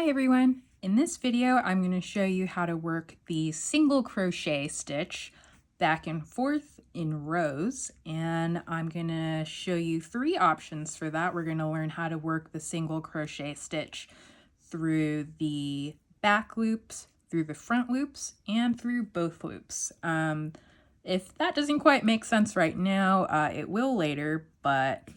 Hi everyone! In this video I'm going to show you how to work the single crochet stitch back and forth in rows, and I'm going to show you three options for that. We're going to learn how to work the single crochet stitch through the back loops, through the front loops, and through both loops. If that doesn't quite make sense right now, it will later, but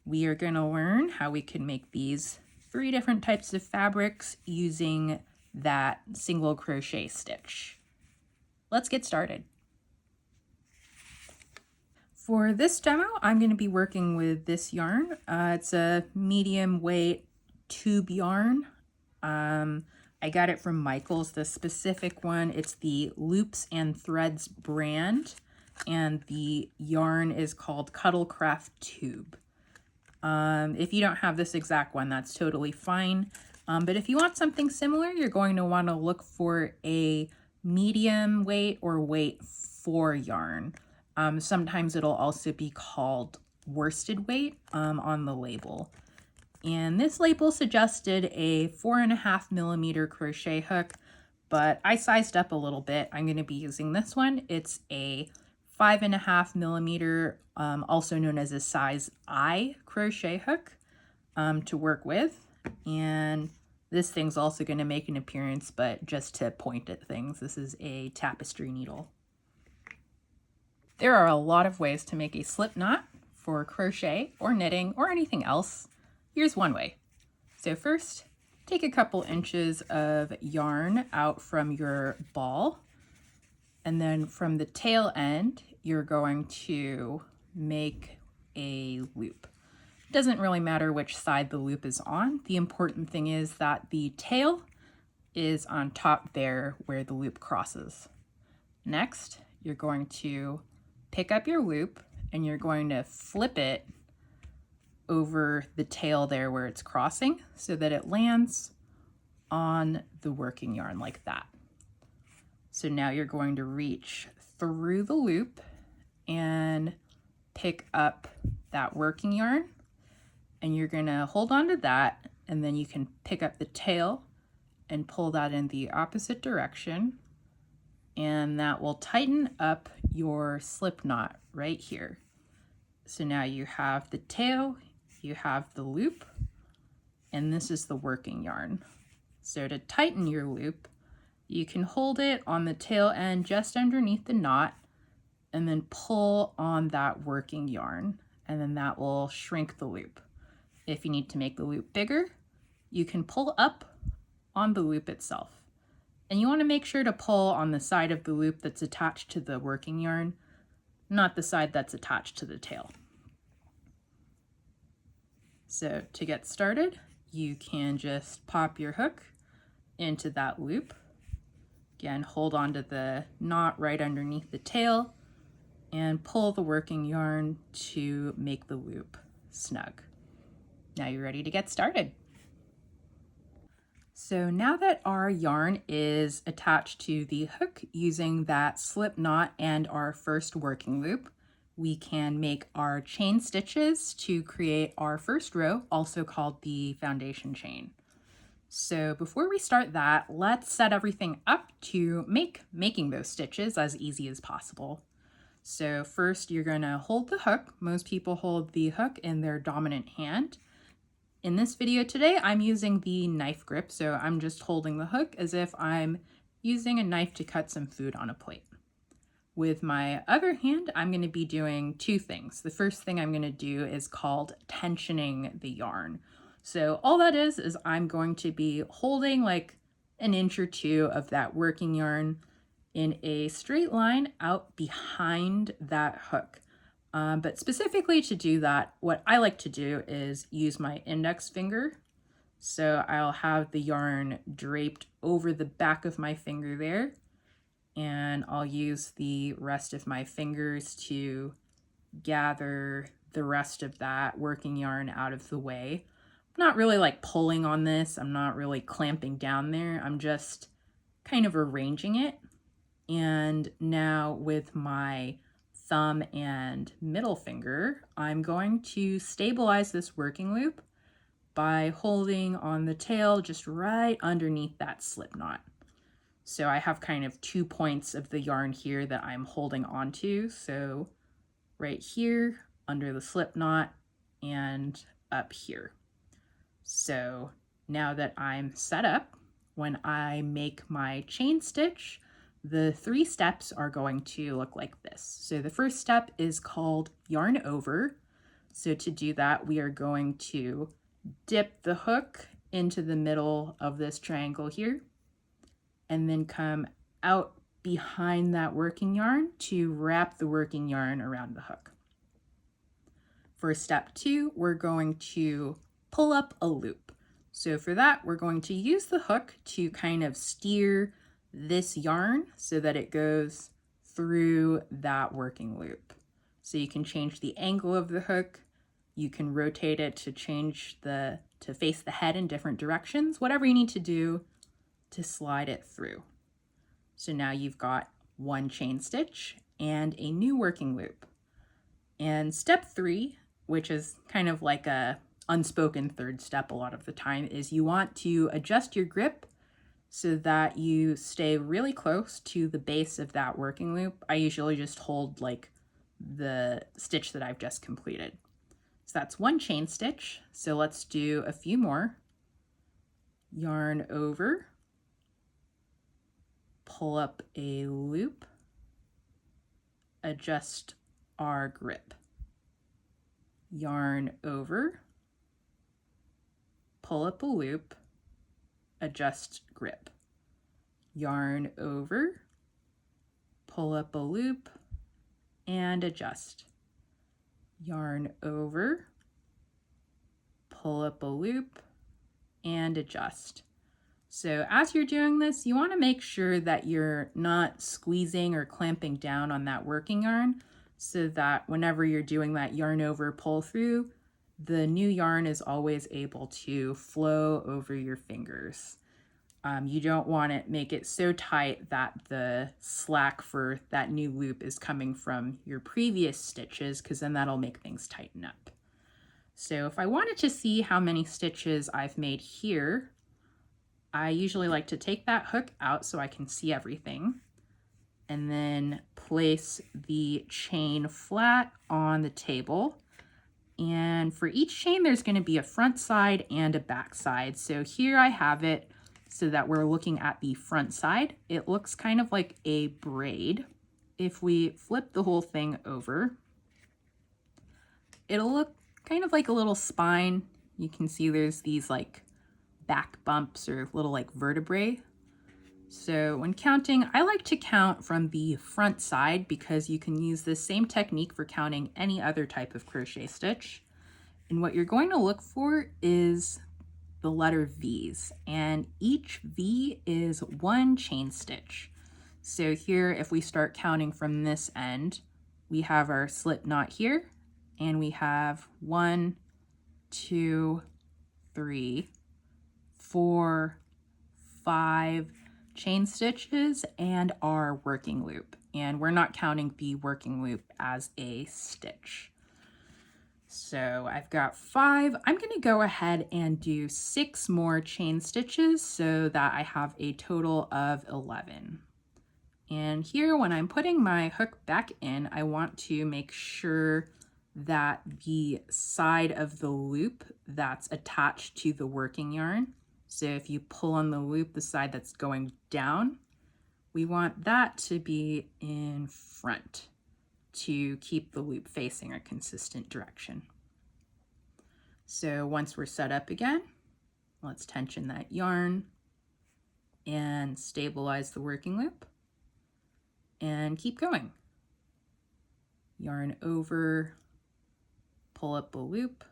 we are going to learn how we can make these three different types of fabrics using that single crochet stitch. Let's get started. For this demo, I'm going to be working with this yarn. It's a medium weight tube yarn. I got it from Michaels, the specific one. It's the Loops and Threads brand, and the yarn is called Cuddlecraft Tube. If you don't have this exact one, that's totally fine. But if you want something similar, you're going to want to look for a medium weight or weight 4 yarn. Sometimes it'll also be called worsted weight on the label. And this label suggested a 4.5 millimeter crochet hook, but I sized up a little bit. I'm going to be using this one. It's a 5.5 millimeter, also known as a size I crochet hook to work with. And this thing's also going to make an appearance, but just to point at things. This is a tapestry needle. There are a lot of ways to make a slip knot for crochet or knitting or anything else. Here's one way. So first, take a couple inches of yarn out from your ball, and then from the tail end, you're going to make a loop. It doesn't really matter which side the loop is on. The important thing is that the tail is on top there where the loop crosses. Next, you're going to pick up your loop and you're going to flip it over the tail there where it's crossing so that it lands on the working yarn like that. So now you're going to reach through the loop and pick up that working yarn, and you're going to hold on to that, and then you can pick up the tail and pull that in the opposite direction, and that will tighten up your slip knot right here. So now you have the tail, you have the loop, and this is the working yarn. So to tighten your loop, you can hold it on the tail end just underneath the knot and then pull on that working yarn, and then that will shrink the loop. If you need to make the loop bigger, you can pull up on the loop itself. And you want to make sure to pull on the side of the loop that's attached to the working yarn, not the side that's attached to the tail. So to get started, you can just pop your hook into that loop. Again, hold on to the knot right underneath the tail and pull the working yarn to make the loop snug. Now you're ready to get started. So now that our yarn is attached to the hook using that slip knot and our first working loop, we can make our chain stitches to create our first row, also called the foundation chain. So before we start that, let's set everything up to making those stitches as easy as possible. So first you're going to hold the hook. Most people hold the hook in their dominant hand. In this video today, I'm using the knife grip, so I'm just holding the hook as if I'm using a knife to cut some food on a plate. With my other hand, I'm going to be doing two things. The first thing I'm going to do is called tensioning the yarn. So all that is I'm going to be holding like an inch or two of that working yarn in a straight line out behind that hook. But specifically to do that, what I like to do is use my index finger. So I'll have the yarn draped over the back of my finger there, and I'll use the rest of my fingers to gather the rest of that working yarn out of the way. I'm not really like pulling on this. I'm not really clamping down there. I'm just kind of arranging it. And now with my thumb and middle finger, I'm going to stabilize this working loop by holding on the tail just right underneath that slip knot. So I have kind of 2 points of the yarn here that I'm holding onto. So right here under the slip knot and up here. So now that I'm set up, when I make my chain stitch, the 3 steps are going to look like this. So the first step is called yarn over. So to do that, we are going to dip the hook into the middle of this triangle here, and then come out behind that working yarn to wrap the working yarn around the hook. For step 2, we're going to pull up a loop. So for that, we're going to use the hook to kind of steer this yarn so that it goes through that working loop. So you can change the angle of the hook, you can rotate it to to face the head in different directions, whatever you need to do to slide it through. So now you've got 1 chain stitch and a new working loop. And step 3, which is kind of like a unspoken third step a lot of the time, is you want to adjust your grip so that you stay really close to the base of that working loop. I usually just hold like the stitch that I've just completed. So that's 1 chain stitch. So let's do a few more. Yarn over, pull up a loop, adjust our grip. Yarn over, pull up a loop, adjust grip. Yarn over, pull up a loop, and adjust. Yarn over, pull up a loop, and adjust. So as you're doing this, you want to make sure that you're not squeezing or clamping down on that working yarn, so that whenever you're doing that yarn over pull through, the new yarn is always able to flow over your fingers. You don't want to make it so tight that the slack for that new loop is coming from your previous stitches, because then that'll make things tighten up. So if I wanted to see how many stitches I've made here, I usually like to take that hook out so I can see everything, and then place the chain flat on the table. And for each chain, there's going to be a front side and a back side. So here I have it so that we're looking at the front side. It looks kind of like a braid. If we flip the whole thing over, it'll look kind of like a little spine. You can see there's these like back bumps or little like vertebrae. So when counting, I like to count from the front side because you can use this same technique for counting any other type of crochet stitch. And what you're going to look for is the letter V's, and each V is 1 chain stitch. So here, if we start counting from this end, we have our slip knot here, and we have 1, 2, 3, 4, 5 chain stitches and our working loop. And we're not counting the working loop as a stitch. So I've got 5. I'm going to go ahead and do 6 more chain stitches so that I have a total of 11. And here, when I'm putting my hook back in, I want to make sure that the side of the loop that's attached to the working yarn, so if you pull on the loop, the side that's going down, we want that to be in front to keep the loop facing a consistent direction. So once we're set up again, let's tension that yarn and stabilize the working loop and keep going. Yarn over, pull up a loop,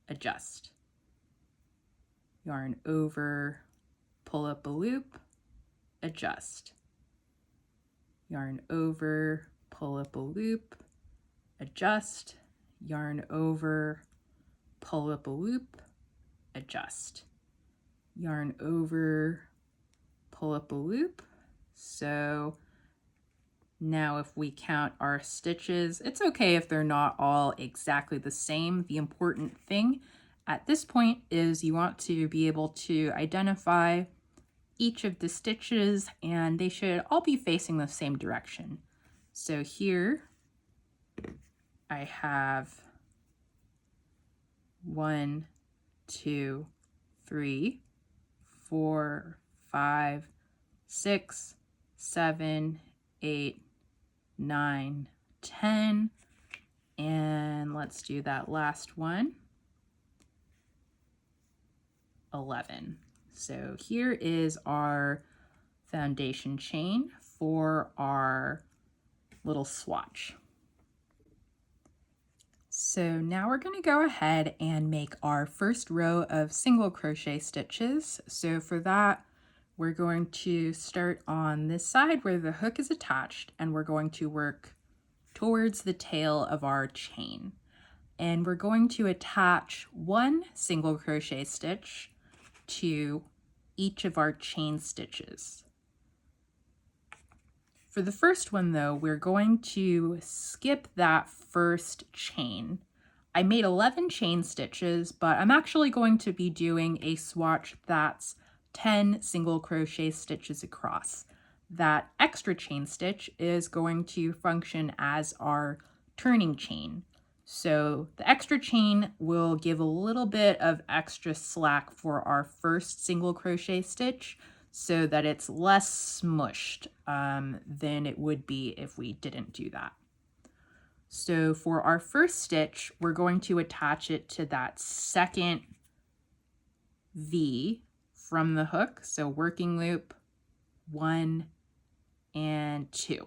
adjust. Yarn over, pull up a loop, adjust. Yarn over, pull up a loop, adjust. Yarn over, pull up a loop, adjust. Yarn over, pull up a loop. So now if we count our stitches, it's okay if they're not all exactly the same. The important thing at this point is you want to be able to identify each of the stitches, and they should all be facing the same direction. So here I have 1, 2, 3, 4, 5, 6, 7, 8, 9, 10, and let's do that last one, 11. So here is our foundation chain for our little swatch. So now we're going to go ahead and make our first row of single crochet stitches. So for that, we're going to start on this side where the hook is attached, and we're going to work towards the tail of our chain. And we're going to attach 1 single crochet stitch to each of our chain stitches. For the first one though, we're going to skip that first chain. I made 11 chain stitches, but I'm actually going to be doing a swatch that's 10 single crochet stitches across. That extra chain stitch is going to function as our turning chain. So the extra chain will give a little bit of extra slack for our first single crochet stitch so that it's less smushed than it would be if we didn't do that. So for our first stitch, we're going to attach it to that second V from the hook. So working loop 1 and 2.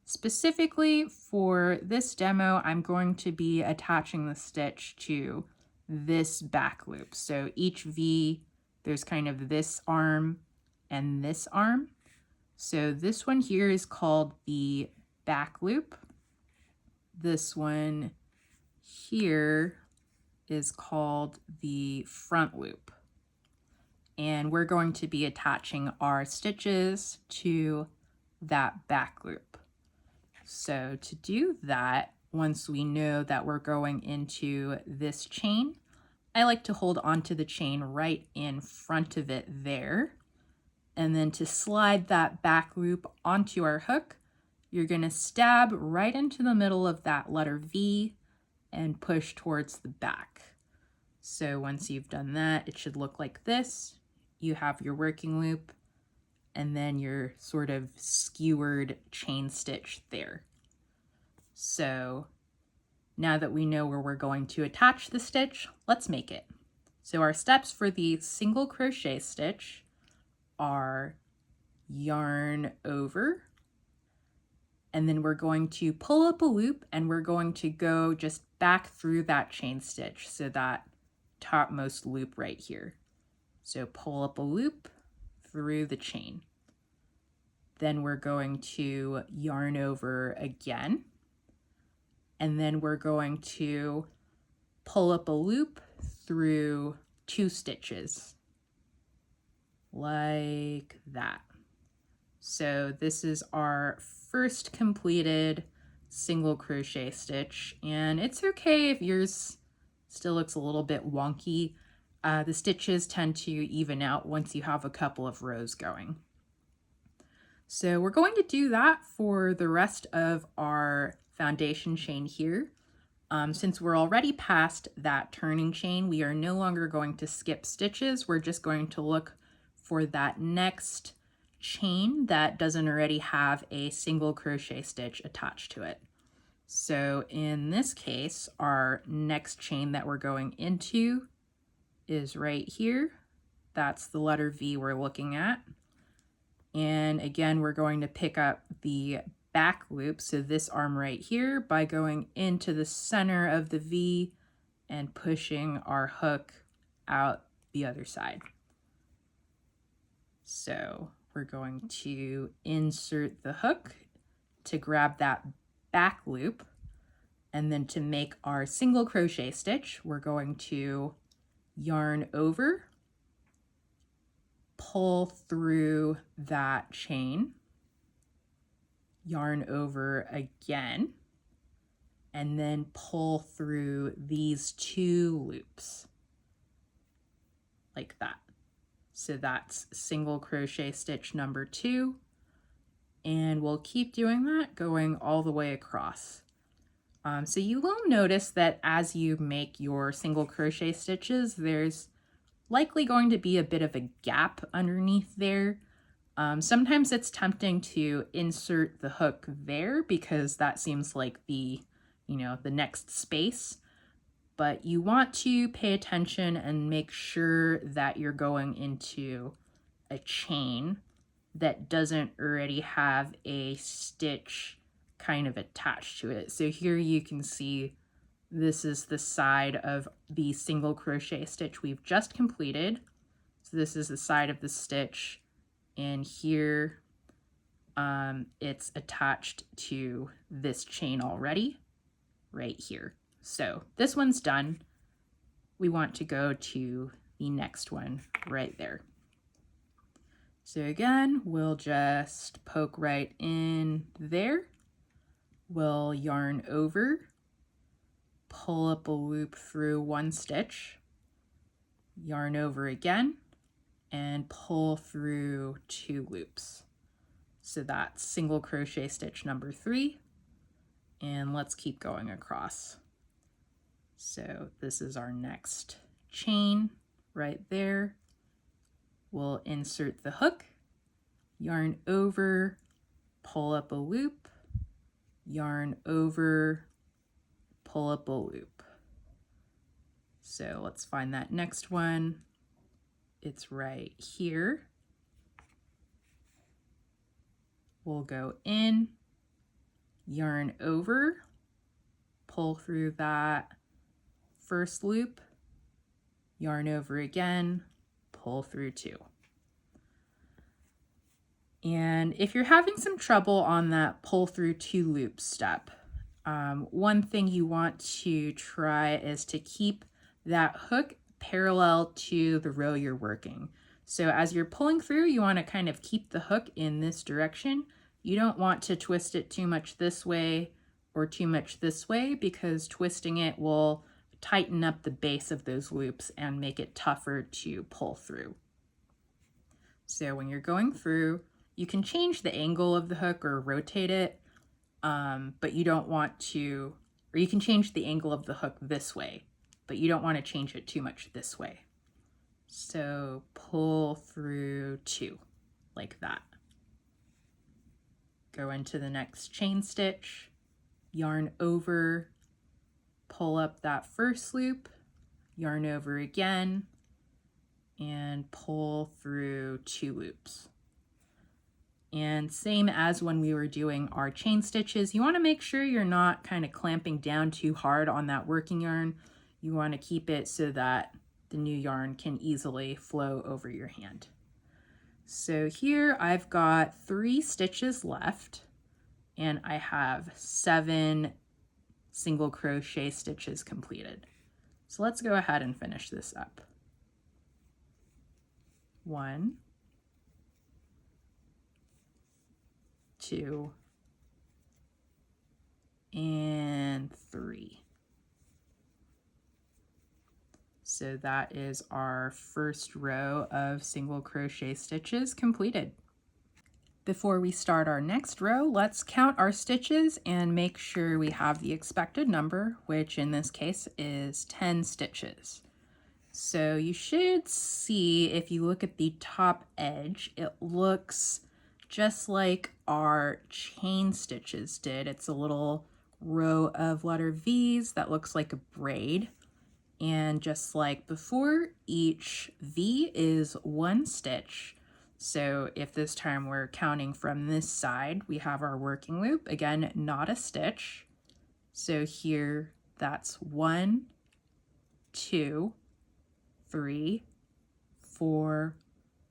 Specifically for this demo, I'm going to be attaching the stitch to this back loop. So each V, there's kind of this arm and this arm. So this one here is called the back loop. This one here is called the front loop. And we're going to be attaching our stitches to that back loop. So to do that, once we know that we're going into this chain, I like to hold onto the chain right in front of it there. And then to slide that back loop onto our hook, you're going to stab right into the middle of that letter V and push towards the back. So once you've done that, it should look like this. You have your working loop and then your sort of skewered chain stitch there. So now that we know where we're going to attach the stitch, let's make it. So our steps for the single crochet stitch are yarn over, and then we're going to pull up a loop and we're going to go just back through that chain stitch, so that topmost loop right here. So pull up a loop through the chain. Then we're going to yarn over again, and then we're going to pull up a loop through 2 stitches like that. So this is our first completed single crochet stitch, and it's okay if yours still looks a little bit wonky. The stitches tend to even out once you have a couple of rows going. So we're going to do that for the rest of our foundation chain here. Since we're already past that turning chain, we are no longer going to skip stitches. We're just going to look for that next chain that doesn't already have a single crochet stitch attached to it. So in this case, our next chain that we're going into is right here. That's the letter V we're looking at. And again, we're going to pick up the back loop, so this arm right here, by going into the center of the V and pushing our hook out the other side. So we're going to insert the hook to grab that back loop, and then to make our single crochet stitch, we're going to yarn over, pull through that chain, yarn over again, and then pull through these 2 loops. like that. So that's single crochet stitch number 2, and we'll keep doing that going all the way across. So you will notice that as you make your single crochet stitches, there's likely going to be a bit of a gap underneath there. Sometimes it's tempting to insert the hook there because that seems like the next space. But you want to pay attention and make sure that you're going into a chain that doesn't already have a stitch kind of attached to it. So here you can see this is the side of the single crochet stitch we've just completed. So this is the side of the stitch, and here it's attached to this chain already right here. So this one's done. We want to go to the next one right there. So again, we'll just poke right in there. We'll yarn over, pull up a loop through one stitch, yarn over again, and pull through 2 loops. So that's single crochet stitch number 3, and let's keep going across. So this is our next chain right there. We'll insert the hook, yarn over, pull up a loop, yarn over, pull up a loop. So let's find that next one. It's right here. We'll go in, yarn over, pull through that first loop, yarn over again, pull through 2. And if you're having some trouble on that pull through 2 loop step, one thing you want to try is to keep that hook parallel to the row you're working. So as you're pulling through, you want to kind of keep the hook in this direction. You don't want to twist it too much this way or too much this way, because twisting it will tighten up the base of those loops and make it tougher to pull through. So when you're going through, you can change the angle of the hook or rotate it, but you don't want to, or you can change the angle of the hook this way, but you don't want to change it too much this way. So pull through 2 like that. Go into the next chain stitch, yarn over, pull up that first loop, yarn over again, and pull through 2 loops. And same as when we were doing our chain stitches, you want to make sure you're not kind of clamping down too hard on that working yarn. You want to keep it so that the new yarn can easily flow over your hand. So here I've got 3 stitches left, and I have 7 single crochet stitches completed. So let's go ahead and finish this up. 1, 2, and 3. So that is our first row of single crochet stitches completed. Before we start our next row, let's count our stitches and make sure we have the expected number, which in this case is 10 stitches. So you should see, if you look at the top edge, it looks just like our chain stitches did. It's a little row of letter V's that looks like a braid. And just like before, each V is 1 stitch. So if this time we're counting from this side, we have our working loop, again, not a stitch. So here, that's 1, 2, 3, 4,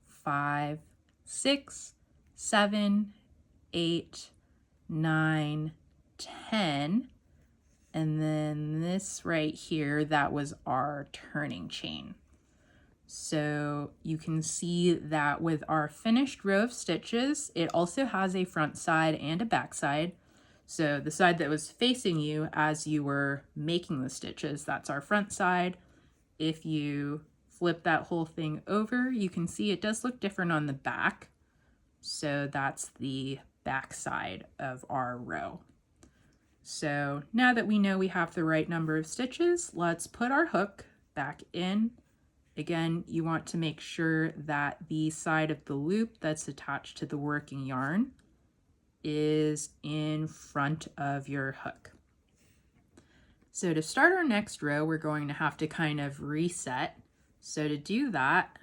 5, 6, 7, 8, 9, 10. And then this right here, that was our turning chain. So you can see that with our finished row of stitches, it also has a front side and a back side. So the side that was facing you as you were making the stitches, that's our front side. If you flip that whole thing over, you can see it does look different on the back. So that's the back side of our row. So now that we know we have the right number of stitches, let's put our hook back in. Again, you want to make sure that the side of the loop that's attached to the working yarn is in front of your hook. So to start our next row, we're going to have to kind of reset. So to do that,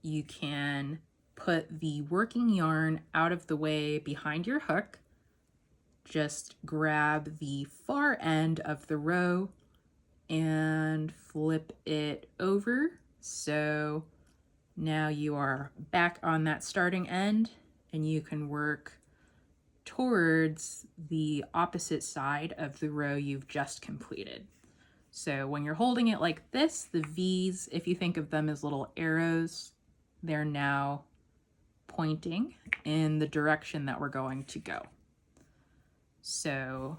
you can put the working yarn out of the way behind your hook. Just grab the far end of the row and flip it over. So now you are back on that starting end and you can work towards the opposite side of the row you've just completed. So when you're holding it like this, the V's, if you think of them as little arrows, they're now pointing in the direction that we're going to go. So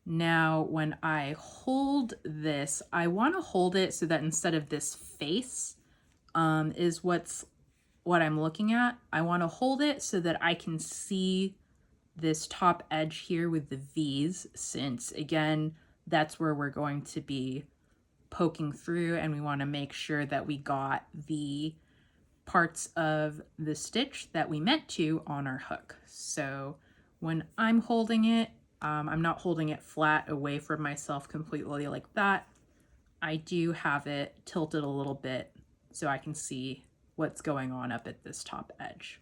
now when I hold this, I want to hold it so that instead of this face is what I'm looking at, I want to hold it so that I can see this top edge here with the V's, since again, that's where we're going to be poking through, and we want to make sure that we got the parts of the stitch that we meant to on our hook. So when I'm holding it, I'm not holding it flat away from myself completely like that. I do have it tilted a little bit so I can see what's going on up at this top edge.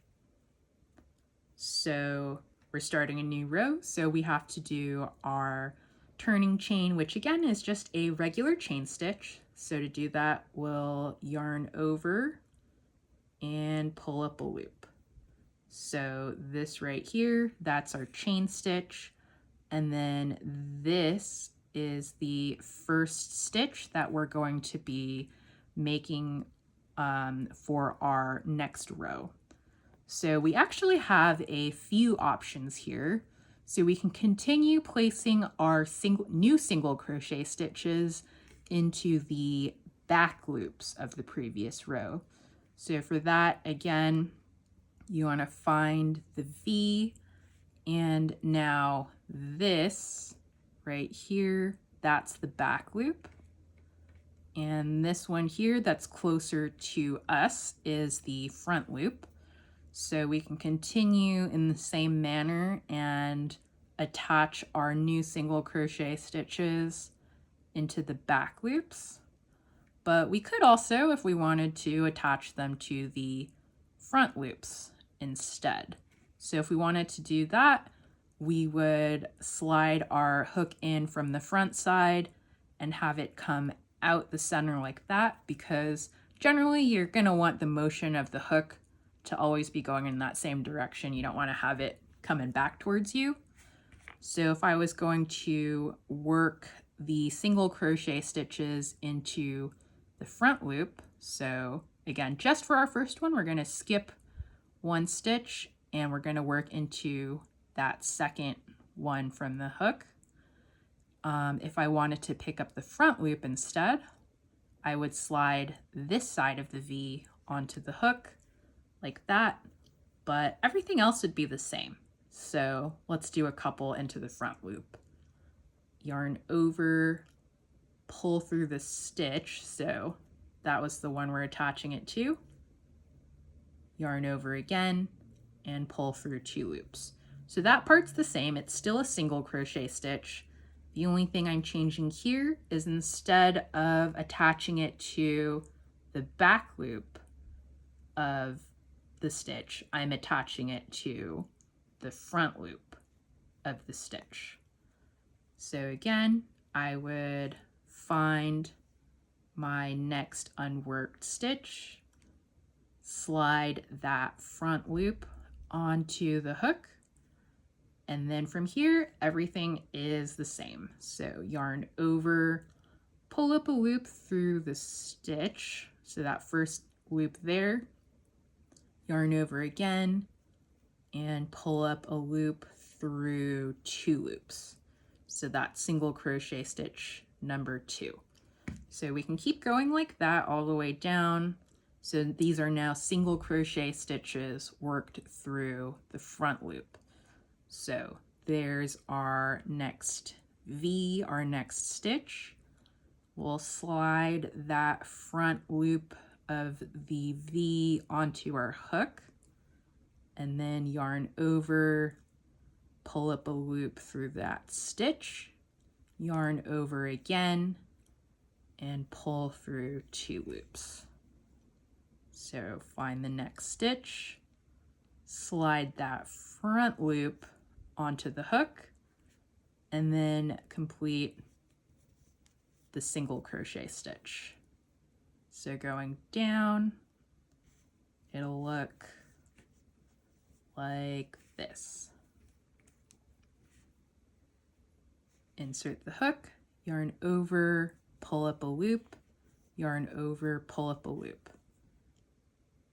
So we're starting a new row, so we have to do our turning chain, which again is just a regular chain stitch. So to do that, we'll yarn over and pull up a loop. So this right here, that's our chain stitch. And then this is the first stitch that we're going to be making for our next row. So we actually have a few options here. So we can continue placing our new single crochet stitches into the back loops of the previous row. So for that, again, you want to find the V, and now this right here, that's the back loop. And this one here that's closer to us is the front loop. So we can continue in the same manner and attach our new single crochet stitches into the back loops. But we could also, if we wanted to, attach them to the front loops instead. So if we wanted to do that, we would slide our hook in from the front side and have it come out the center like that, because generally you're going to want the motion of the hook to always be going in that same direction. You don't want to have it coming back towards you. So if I was going to work the single crochet stitches into the front loop, so again, just for our first one, we're going to skip one stitch and we're going to work into that second one from the hook. If I wanted to pick up the front loop instead, I would slide this side of the V onto the hook like that, but everything else would be the same. So let's do a couple into the front loop. Yarn over, pull through the stitch. So that was the one we're attaching it to. Yarn over again and pull through 2 loops. So that part's the same. It's still a single crochet stitch. The only thing I'm changing here is instead of attaching it to the back loop of the stitch, I'm attaching it to the front loop of the stitch. So again, I would find my next unworked stitch, slide that front loop onto the hook, and then from here, everything is the same. So yarn over, pull up a loop through the stitch, so that first loop there, yarn over again, and pull up a loop through 2 loops. So that's single crochet stitch number 2. So we can keep going like that all the way down. So these are now single crochet stitches worked through the front loop. So there's our next V, our next stitch. We'll slide that front loop of the V onto our hook and then yarn over, pull up a loop through that stitch, yarn over again, and pull through 2 loops. So find the next stitch, slide that front loop onto the hook, and then complete the single crochet stitch. So going down, it'll look like this. Insert the hook, yarn over, pull up a loop, yarn over, pull up a loop.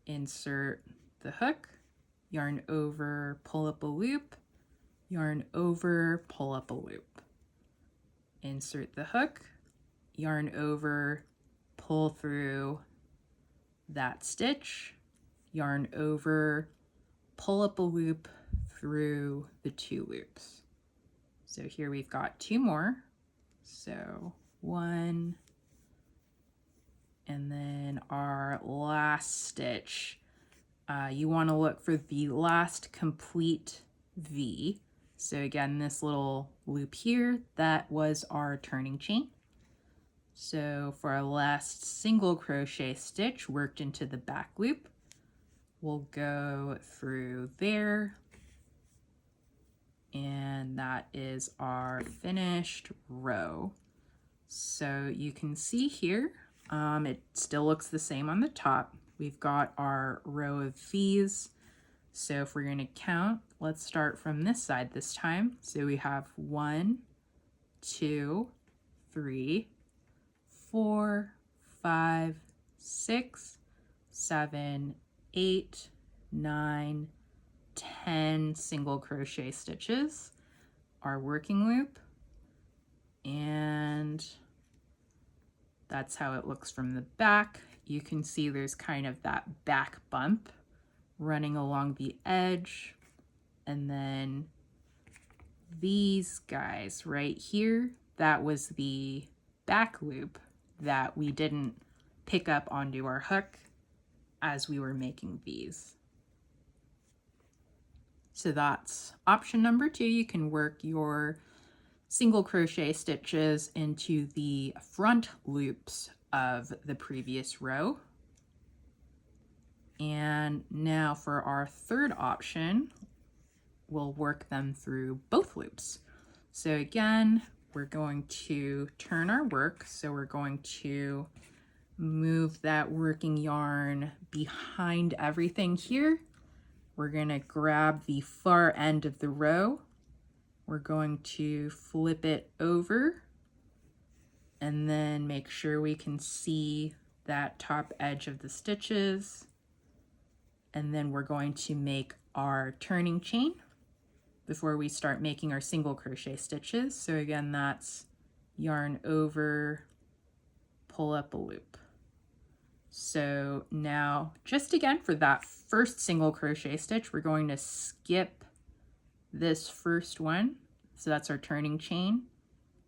Insert the hook, yarn over, pull up a loop, yarn over, pull up a loop. Insert the hook, yarn over, pull through that stitch, yarn over, pull up a loop through the 2 loops. So here we've got 2 more. So 1, and then our last stitch. You want to look for the last complete V. So again, this little loop here, that was our turning chain. So for our last single crochet stitch worked into the back loop, we'll go through there, and that is our finished row. So you can see here, it still looks the same on the top. We've got our row of V's. So if we're going to count, let's start from this side this time. So we have 1, 2, 3, 4, 5, 6, 7, 8, 9, 10 single crochet stitches, our working loop, and that's how it looks from the back. You can see there's kind of that back bump running along the edge, and then these guys right here, that was the back loop that we didn't pick up onto our hook as we were making these. So that's option number 2. You can work your single crochet stitches into the front loops of the previous row. And now for our third option, we'll work them through both loops. So again, we're going to turn our work. So we're going to move that working yarn behind everything here. We're going to grab the far end of the row. We're going to flip it over and then make sure we can see that top edge of the stitches. And then we're going to make our turning chain before we start making our single crochet stitches. So again, that's yarn over, pull up a loop. So now, just again for that first single crochet stitch, we're going to skip this first one. So that's our turning chain,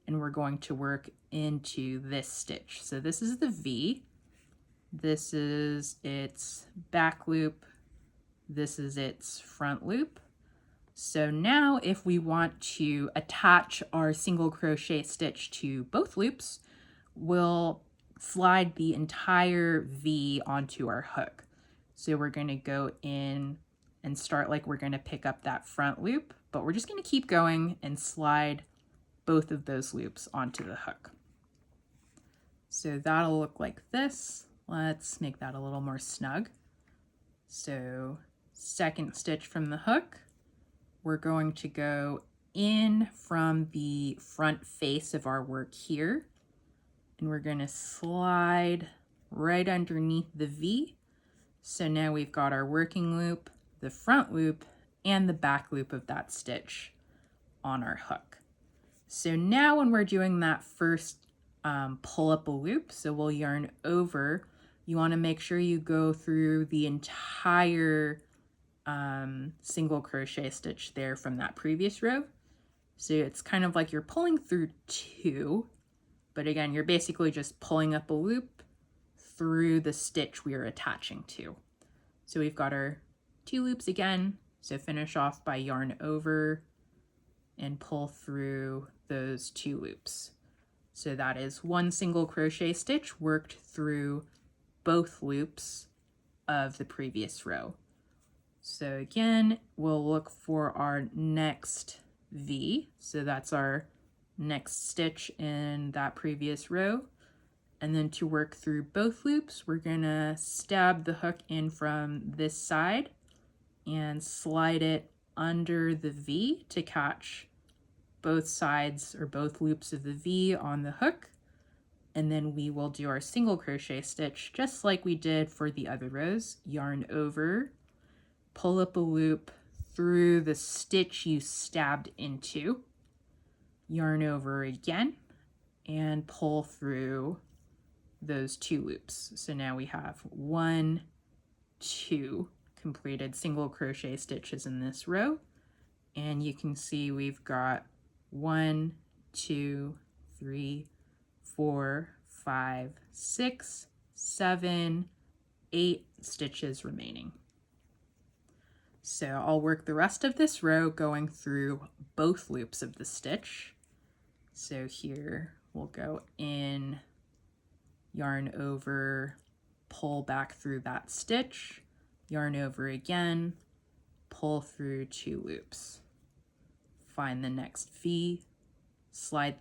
and we're going to work into this stitch. So this is the V, this is its back loop, this is its front loop. So now if we want to attach our single crochet stitch to both loops, we'll slide the entire V onto our hook. So we're going to go in and start like we're going to pick up that front loop, but we're just going to keep going and slide both of those loops onto the hook. So that'll look like this. Let's make that a little more snug. So second stitch from the hook, we're going to go in from the front face of our work here, and we're going to slide right underneath the V. So now we've got our working loop, the front loop, and the back loop of that stitch on our hook. So now when we're doing that first pull up a loop. So we'll yarn over. You want to make sure you go through the entire single crochet stitch there from that previous row. So it's kind of like you're pulling through two, but again, you're basically just pulling up a loop through the stitch we are attaching to. So we've got our 2 loops again. So finish off by yarn over and pull through those 2 loops. So that is 1 single crochet stitch worked through both loops of the previous row. So again, we'll look for our next V. So that's our next stitch in that previous row. And then to work through both loops, we're gonna stab the hook in from this side and slide it under the V to catch both sides or both loops of the V on the hook. And then we will do our single crochet stitch just like we did for the other rows. Yarn over, pull up a loop through the stitch you stabbed into, yarn over again, and pull through those 2 loops. So now we have 1, 2 completed single crochet stitches in this row. And you can see we've got 1, 2, 3, 4, 5, 6, 7, 8 stitches remaining. So I'll work the rest of this row going through both loops of the stitch. So here we'll go in, yarn over, pull back through that stitch, yarn over again, pull through 2 loops. Find the next V, slide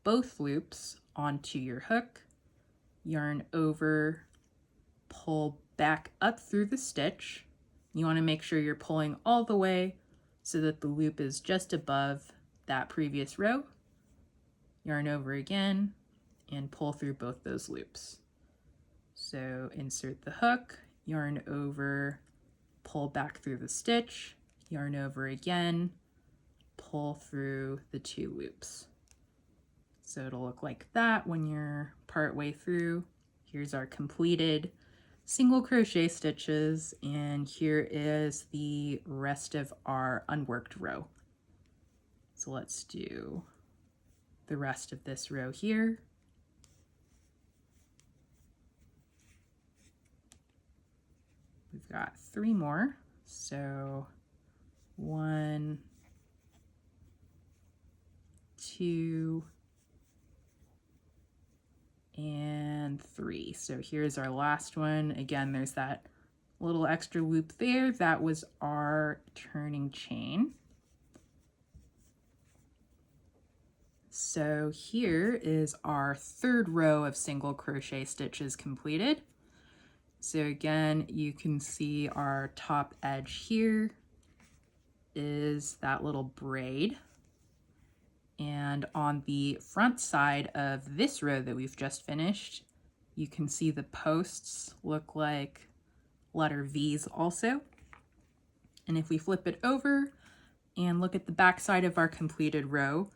both loops onto your hook, yarn over, pull back up through the stitch. You want to make sure you're pulling all the way so that the loop is just above that previous row. Yarn over again and pull through both those loops. So insert the hook, yarn over, pull back through the stitch, yarn over again, pull through the 2 loops. So it'll look like that when you're partway through. Here's our completed single crochet stitches, and here is the rest of our unworked row. So let's do the rest of this row here. We've got 3 more. So 1, 2, and 3. So here's our last one. Again, there's that little extra loop there. That was our turning chain. So here is our 3rd row of single crochet stitches completed. So again, you can see our top edge here is that little braid. And on the front side of this row that we've just finished, you can see the posts look like letter V's also. And if we flip it over and look at the back side of our completed row,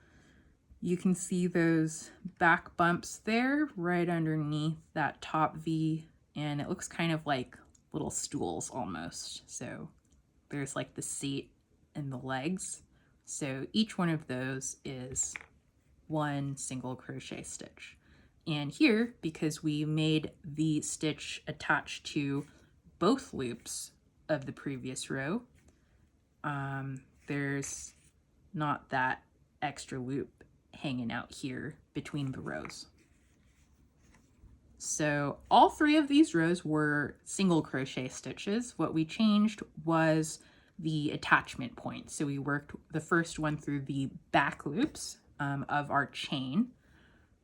you can see those back bumps there right underneath that top V, and it looks kind of like little stools almost. So there's like the seat and the legs. So each one of those is 1 single crochet stitch. And here, because we made the stitch attached to both loops of the previous row, there's not that extra loop hanging out here between the rows. So all 3 of these rows were single crochet stitches. What we changed was the attachment point. So we worked the first one through the back loops of our chain.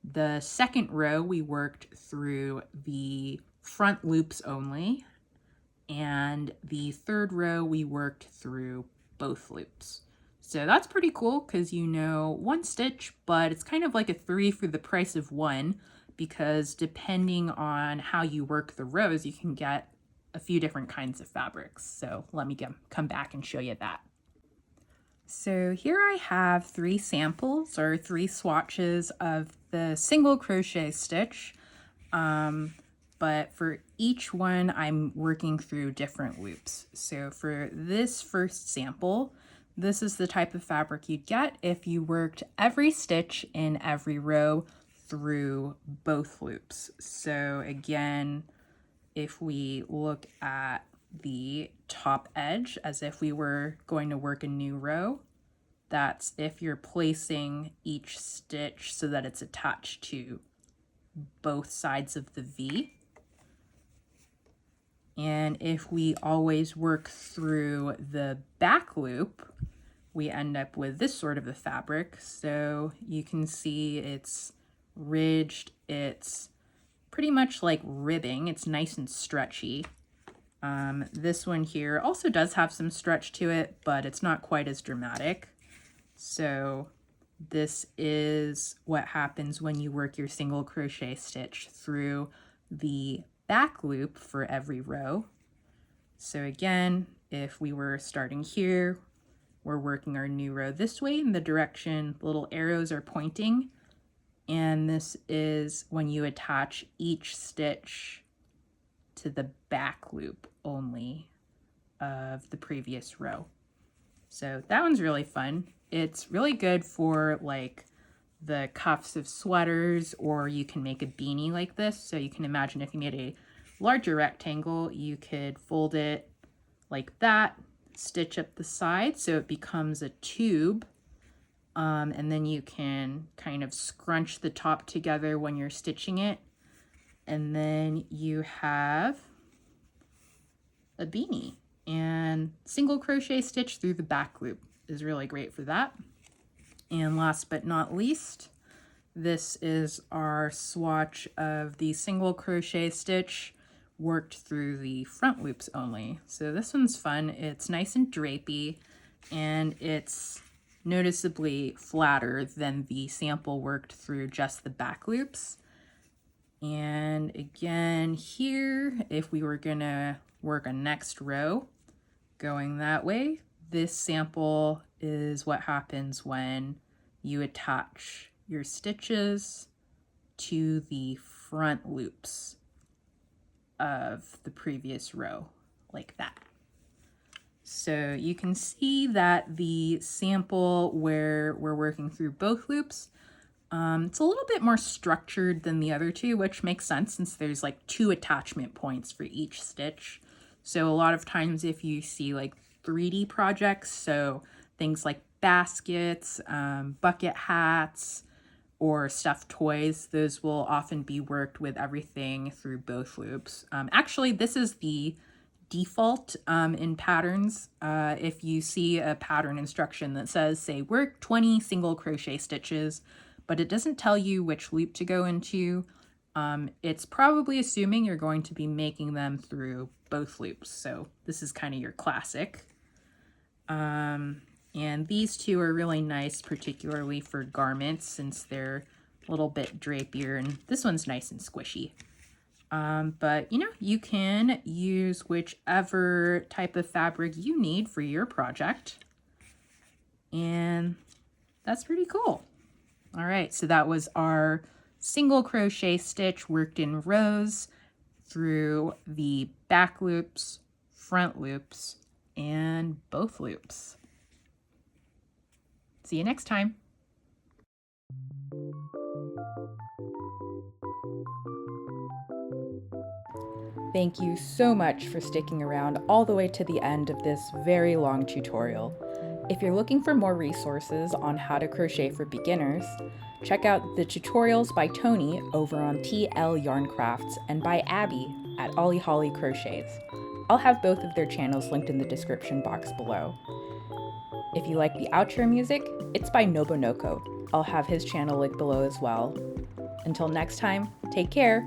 The second row we worked through the front loops only, and the 3rd row we worked through both loops. So that's pretty cool because you know 1 stitch, but it's kind of like a 3 for the price of 1, because depending on how you work the rows, you can get a few different kinds of fabrics. So let me come back and show you that. So here I have 3 samples or 3 swatches of the single crochet stitch, but for each one I'm working through different loops. So for this first sample, this is the type of fabric you'd get if you worked every stitch in every row through both loops. So again, if we look at the top edge as if we were going to work a new row, that's if you're placing each stitch so that it's attached to both sides of the V. And if we always work through the back loop, we end up with this sort of a fabric. So you can see it's ridged, it's pretty much like ribbing, it's nice and stretchy. This one here also does have some stretch to it, but it's not quite as dramatic. So this is what happens when you work your single crochet stitch through the back loop for every row. So again, if we were starting here, we're working our new row this way in the direction the little arrows are pointing. And this is when you attach each stitch to the back loop only of the previous row. So that one's really fun. It's really good for like the cuffs of sweaters, or you can make a beanie like this. So you can imagine if you made a larger rectangle, you could fold it like that, stitch up the side so it becomes a tube. And then you can kind of scrunch the top together when you're stitching it. And then you have a beanie, and single crochet stitch through the back loop is really great for that. And last but not least, this is our swatch of the single crochet stitch worked through the front loops only. So this one's fun. It's nice and drapey, and it's noticeably flatter than the sample worked through just the back loops. And again here, if we were gonna work a next row going that way, this sample is what happens when you attach your stitches to the front loops of the previous row like that. So you can see that the sample where we're working through both loops, it's a little bit more structured than the other two, which makes sense since there's like 2 attachment points for each stitch. So a lot of times if you see like 3D projects, so things like baskets, bucket hats, or stuffed toys, those will often be worked with everything through both loops. Actually, this is the default in patterns. If you see a pattern instruction that says, say, work 20 single crochet stitches, but it doesn't tell you which loop to go into, it's probably assuming you're going to be making them through both loops. So this is kind of your classic. And these two are really nice, particularly for garments, since they're a little bit drapier, and this one's nice and squishy. But you know, you can use whichever type of fabric you need for your project. And that's pretty cool. All right, so that was our single crochet stitch worked in rows through the back loops, front loops, and both loops. See you next time. Thank you so much for sticking around all the way to the end of this very long tutorial. If you're looking for more resources on how to crochet for beginners, check out the tutorials by Toni over on TL Yarn Crafts and by Abby at Ollie Holly Crochets. I'll have both of their channels linked in the description box below. If you like the outro music, it's by Nobonoko. I'll have his channel linked below as well. Until next time, take care!